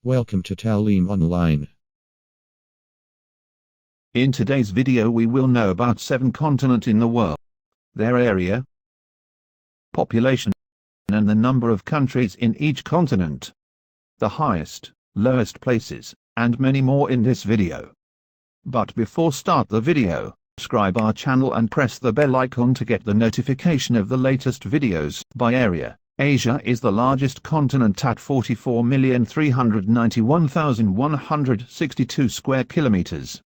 Welcome to Talim Online. In today's video we will know about 7 continents in the world, their area, population, and the number of countries in each continent, the highest, lowest places, and many more in this video. But before start the video, subscribe our channel and press the bell icon to get the notification of the latest videos. By area, Asia is the largest continent at 44,391,162 square kilometers.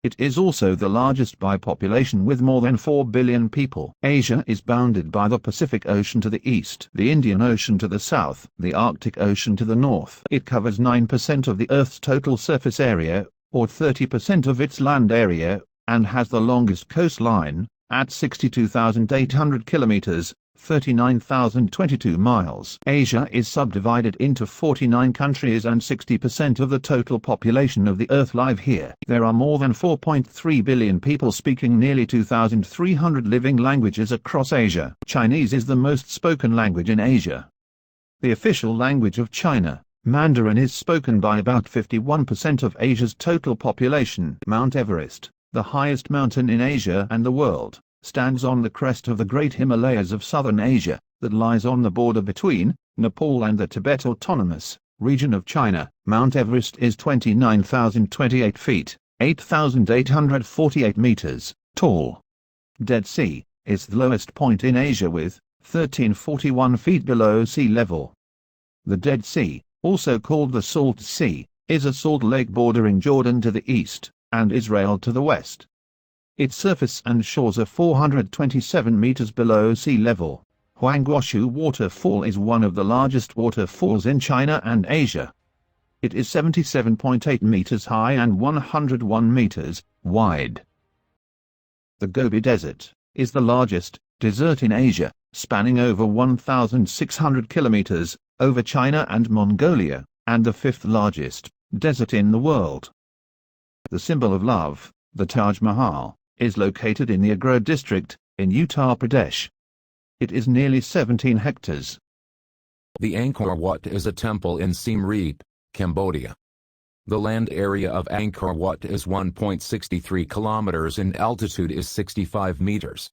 It is also the largest by population with more than 4 billion people. Asia is bounded by the Pacific Ocean to the east, the Indian Ocean to the south, the Arctic Ocean to the north. It covers 9% of the Earth's total surface area, or 30% of its land area, and has the longest coastline, at 62,800 kilometers, 39,022 miles. Asia is subdivided into 49 countries and 60% of the total population of the Earth live here. There are more than 4.3 billion people speaking nearly 2,300 living languages across Asia. Chinese is the most spoken language in Asia. The official language of China, Mandarin, is spoken by about 51% of Asia's total population. Mount Everest, the highest mountain in Asia and the world, stands on the crest of the Great Himalayas of southern Asia, that lies on the border between Nepal and the Tibet Autonomous Region of China. Mount Everest is 29,028 feet, 8,848 meters, tall. Dead Sea is the lowest point in Asia with 1,341 feet below sea level. The Dead Sea, also called the Salt Sea, is a salt lake bordering Jordan to the east, and Israel to the west. Its surface and shores are 427 meters below sea level. Huangguoshu Waterfall is one of the largest waterfalls in China and Asia. It is 77.8 meters high and 101 meters wide. The Gobi Desert is the largest desert in Asia, spanning over 1,600 kilometers, over China and Mongolia, and the 5th largest desert in the world. The symbol of love, the Taj Mahal, is located in the Agra district, in Uttar Pradesh. It is nearly 17 hectares. The Angkor Wat is a temple in Siem Reap, Cambodia. The land area of Angkor Wat is 1.63 kilometers and altitude is 65 meters.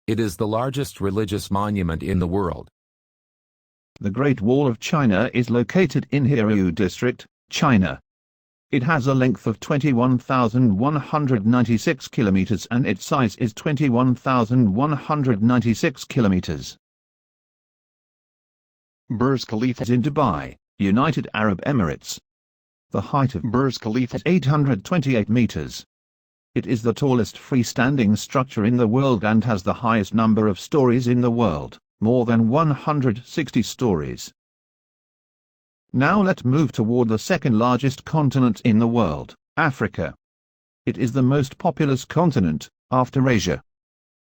It is the largest religious monument in the world. The Great Wall of China is located in Hiryu district, China. It has a length of 21,196 kilometers and its size is 21,196 kilometers. Burj Khalifa is in Dubai, United Arab Emirates. The height of Burj Khalifa is 828 meters. It is the tallest freestanding structure in the world and has the highest number of stories in the world, more than 160 stories. Now let's move toward the second largest continent in the world, Africa. It is the most populous continent, after Asia.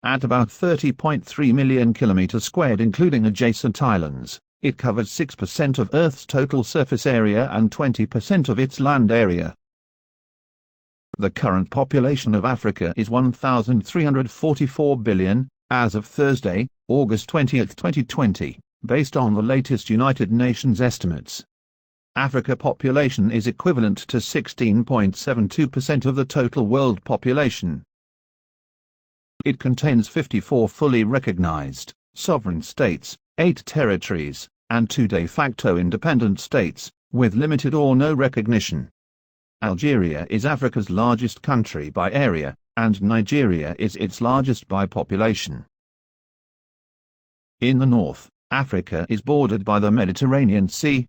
At about 30.3 million kilometers squared including adjacent islands, it covers 6% of Earth's total surface area and 20% of its land area. The current population of Africa is 1,344 billion, as of Thursday, August 20, 2020, based on the latest United Nations estimates. Africa population is equivalent to 16.72% of the total world population. It contains 54 fully recognized, sovereign states, 8 territories, and 2 de facto independent states, with limited or no recognition. Algeria is Africa's largest country by area, and Nigeria is its largest by population. In the north, Africa is bordered by the Mediterranean Sea,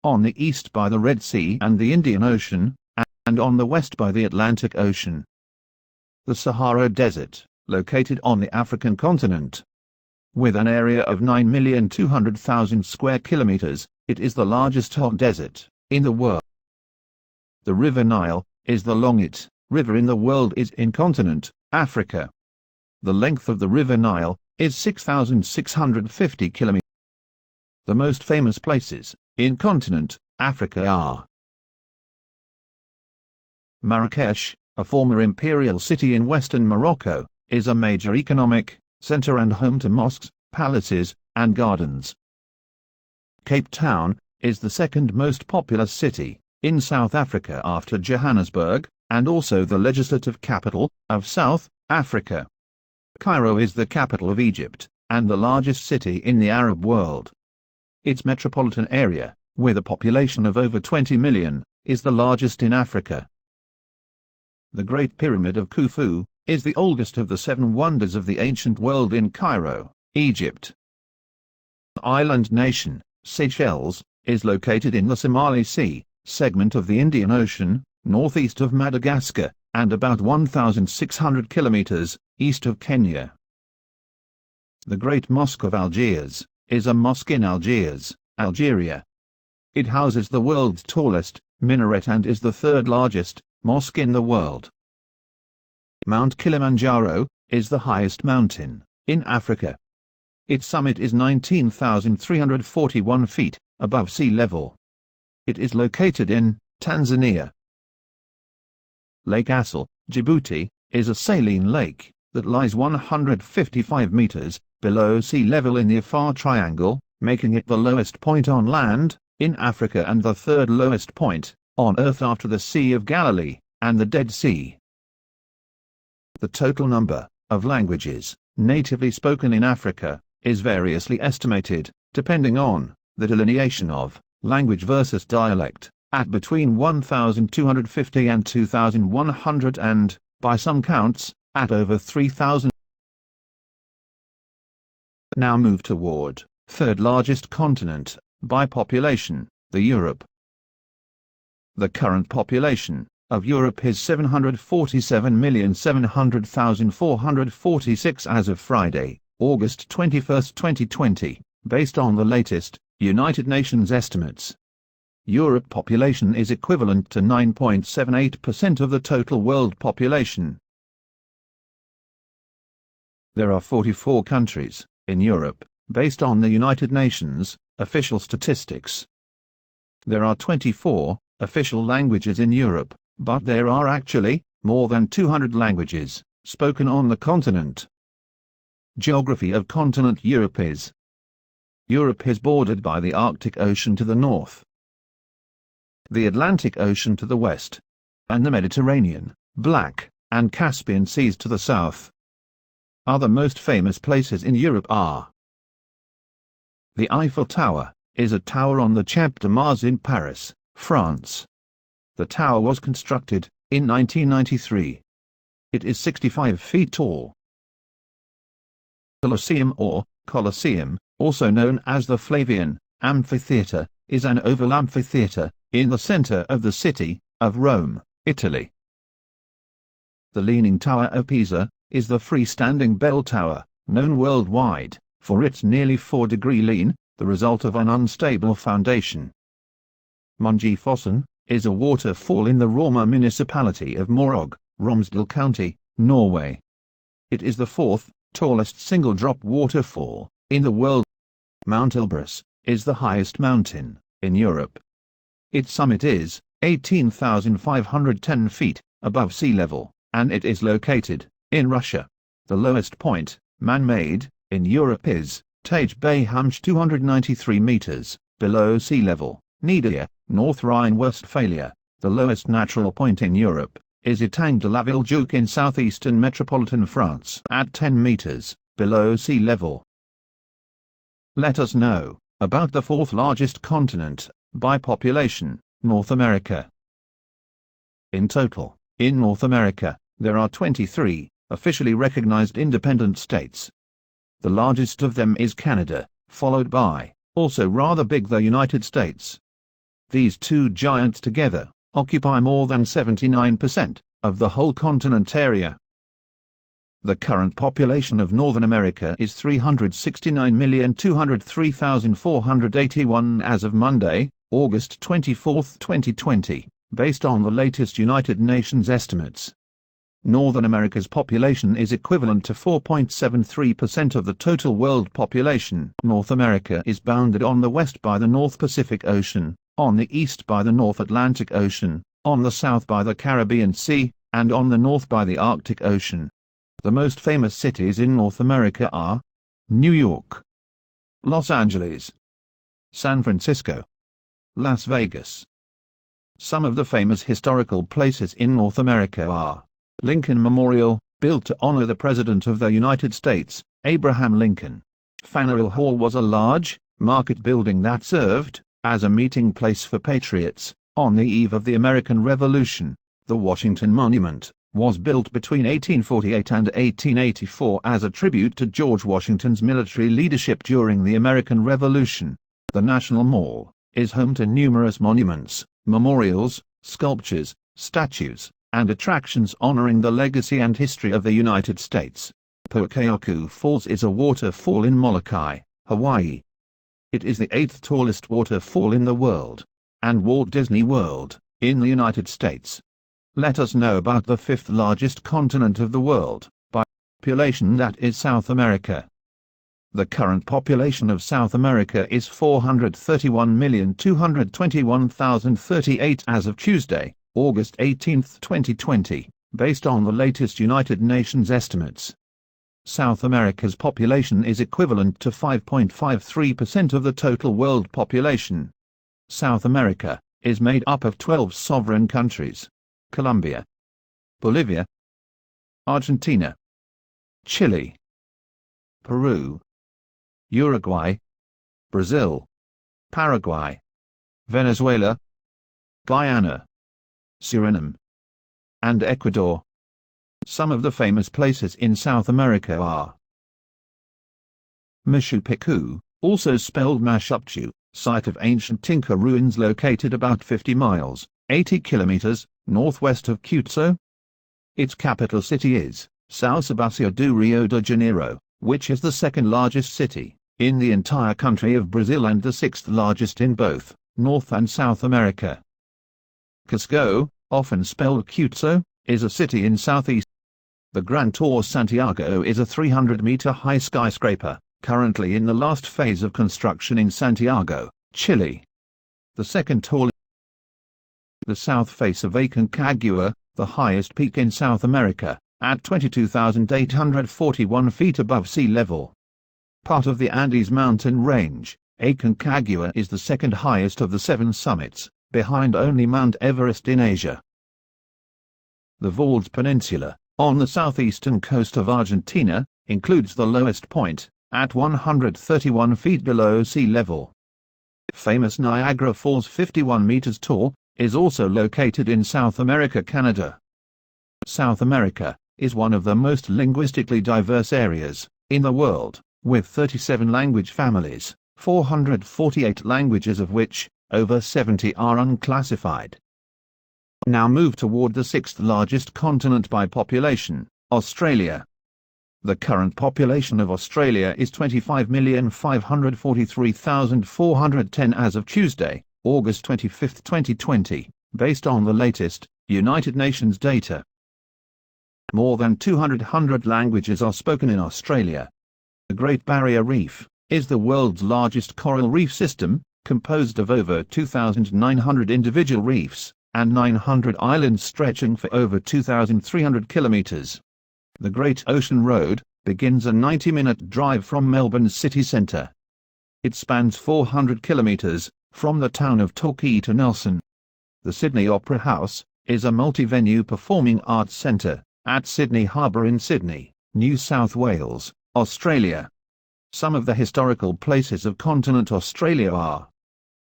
on the east by the Red Sea and the Indian Ocean, and on the west by the Atlantic Ocean. The Sahara Desert, located on the African continent. With an area of 9,200,000 square kilometers, it is the largest hot desert in the world. The River Nile is the longest river in the world is in continent, Africa. The length of the River Nile is 6,650 kilometers. The most famous places in continent Africa are Marrakesh, a former imperial city in western Morocco, is a major economic center and home to mosques, palaces, and gardens. Cape Town is the second most populous city in South Africa after Johannesburg, and also the legislative capital of South Africa. Cairo is the capital of Egypt, and the largest city in the Arab world. Its metropolitan area, with a population of over 20 million, is the largest in Africa. The Great Pyramid of Khufu is the oldest of the 7 wonders of the ancient world in Cairo, Egypt. The island nation, Seychelles, is located in the Somali Sea segment of the Indian Ocean, northeast of Madagascar, and about 1,600 kilometers east of Kenya. The Great Mosque of Algiers is a mosque in Algiers, Algeria. It houses the world's tallest minaret and is the third largest mosque in the world. Mount Kilimanjaro is the highest mountain in Africa. Its summit is 19,341 feet above sea level. It is located in Tanzania. Lake Assal, Djibouti, is a saline lake that lies 155 meters below sea level in the Afar Triangle, making it the lowest point on land in Africa and the third lowest point on Earth after the Sea of Galilee and the Dead Sea. The total number of languages natively spoken in Africa is variously estimated, depending on the delineation of language versus dialect, at between 1,250 and 2,100 and, by some counts, at over 3,000. Now move toward third largest continent by population, the Europe. The current population of Europe is 747,700,446 as of Friday, August 21, 2020, based on the latest United Nations estimates. Europe population is equivalent to 9.78% of the total world population. There are 44 countries in Europe, based on the United Nations official statistics. There are 24 official languages in Europe, but there are actually more than 200 languages spoken on the continent. Geography of continent Europe is: Europe is bordered by the Arctic Ocean to the north, the Atlantic Ocean to the west, and the Mediterranean, Black, and Caspian Seas to the south. Other most famous places in Europe are: the Eiffel Tower is a tower on the Champ de Mars in Paris, France. The tower was constructed in 1993. It is 65 feet tall. Colosseum or Colosseum, also known as the Flavian Amphitheatre, is an oval amphitheatre in the center of the city of Rome, Italy. The Leaning Tower of Pisa is the freestanding bell tower, known worldwide for its nearly 4-degree lean, the result of an unstable foundation. Mongifosson is a waterfall in the Roma municipality of Morog, Romsdal County, Norway. It is the 4th tallest single-drop waterfall in the world. Mount Elbrus is the highest mountain in Europe. Its summit is 18,510 feet above sea level, and it is located in Russia. The lowest point, man-made, in Europe is Tage Behemge 293 meters below sea level, Niederer, North Rhine-Westphalia. The lowest natural point in Europe is Étang de la Villejuic in southeastern metropolitan France at 10 meters below sea level. Let us know about the 4th largest continent by population, North America. In total, in North America, there are 23 officially recognized independent states. The largest of them is Canada, followed by, also rather big, the United States. These two giants together occupy more than 79% of the whole continent area. The current population of Northern America is 369,203,481 as of Monday, August 24, 2020, based on the latest United Nations estimates. Northern America's population is equivalent to 4.73% of the total world population. North America is bounded on the west by the North Pacific Ocean, on the east by the North Atlantic Ocean, on the south by the Caribbean Sea, and on the north by the Arctic Ocean. The most famous cities in North America are New York, Los Angeles, San Francisco, Las Vegas. Some of the famous historical places in North America are Lincoln Memorial, built to honor the President of the United States, Abraham Lincoln. Faneuil Hall was a large, market building that served as a meeting place for patriots on the eve of the American Revolution. The Washington Monument was built between 1848 and 1884 as a tribute to George Washington's military leadership during the American Revolution. The National Mall is home to numerous monuments, memorials, sculptures, statues, and attractions honoring the legacy and history of the United States. Pokeaku Falls is a waterfall in Molokai, Hawaii. It is the 8th tallest waterfall in the world, and Walt Disney World, in the United States. Let us know about the 5th largest continent of the world, by population, that is South America. The current population of South America is 431,221,038 as of Tuesday, August 18, 2020, based on the latest United Nations estimates. South America's population is equivalent to 5.53% of the total world population. South America is made up of 12 sovereign countries: Colombia, Bolivia, Argentina, Chile, Peru, Uruguay, Brazil, Paraguay, Venezuela, Guyana, Suriname, and Ecuador. Some of the famous places in South America are Machu Picchu, also spelled Mashupchu, site of ancient Inca ruins located about 50 miles, 80 kilometers, northwest of Quito. Its capital city is São Sebastião do Rio de Janeiro, which is the second largest city in the entire country of Brazil and the 6th largest in both North and South America. Cusco, often spelled Quito, is a city in southeast. The Gran Torre Santiago is a 300-meter-high skyscraper, currently in the last phase of construction in Santiago, Chile. The second tallest. The south face of Aconcagua, the highest peak in South America, at 22,841 feet above sea level. Part of the Andes mountain range, Aconcagua is the second highest of the 7 summits, behind only Mount Everest in Asia. The Valles Peninsula, on the southeastern coast of Argentina, includes the lowest point, at 131 feet below sea level. Famous Niagara Falls, 51 meters tall, is also located in South America, Canada. South America is one of the most linguistically diverse areas in the world, with 37 language families, 448 languages of which over 70 are unclassified. Now move toward the 6th largest continent by population, Australia. The current population of Australia is 25,543,410 as of Tuesday, August 25, 2020, based on the latest United Nations data. More than 200 languages are spoken in Australia. The Great Barrier Reef is the world's largest coral reef system, composed of over 2,900 individual reefs and 900 islands stretching for over 2,300 kilometers. The Great Ocean Road begins a 90-minute drive from Melbourne's city centre. It spans 400 kilometers from the town of Torquay to Nelson. The Sydney Opera House is a multi-venue performing arts centre at Sydney Harbour in Sydney, New South Wales, Australia. Some of the historical places of continent Australia are: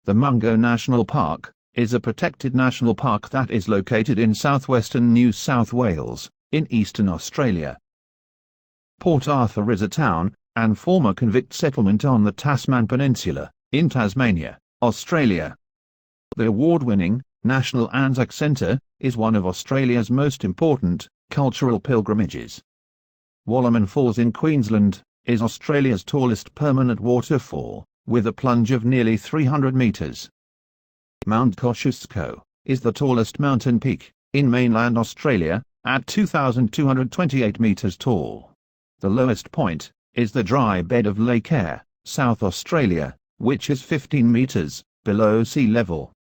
the Mungo National Park is a protected national park that is located in southwestern New South Wales, in eastern Australia. Port Arthur is a town and former convict settlement on the Tasman Peninsula, in Tasmania, Australia. The award-winning National Anzac Centre is one of Australia's most important cultural pilgrimages. Wallerman Falls in Queensland is Australia's tallest permanent waterfall, with a plunge of nearly 300 metres. Mount Kosciuszko is the tallest mountain peak in mainland Australia, at 2,228 metres tall. The lowest point is the dry bed of Lake Eyre, South Australia, which is 15 metres below sea level.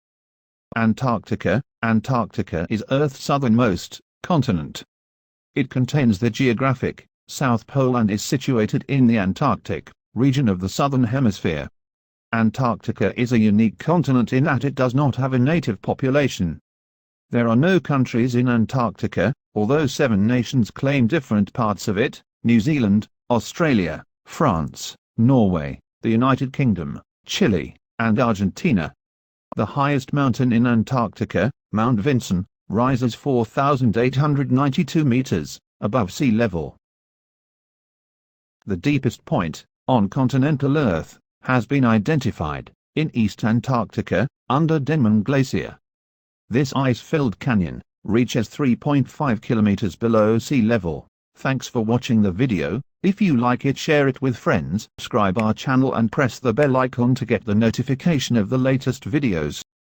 Antarctica is Earth's southernmost continent. It contains the geographic South Pole and is situated in the Antarctic region of the Southern Hemisphere. Antarctica is a unique continent in that it does not have a native population. There are no countries in Antarctica, although 7 nations claim different parts of it: New Zealand, Australia, France, Norway, the United Kingdom, Chile, and Argentina. The highest mountain in Antarctica, Mount Vinson, rises 4,892 meters above sea level. The deepest point, on continental Earth, has been identified, in East Antarctica, under Denman Glacier. This ice-filled canyon reaches 3.5 kilometers below sea level. Thanks for watching the video. If you like it, share it with friends, subscribe our channel and press the bell icon to get the notification of the latest videos.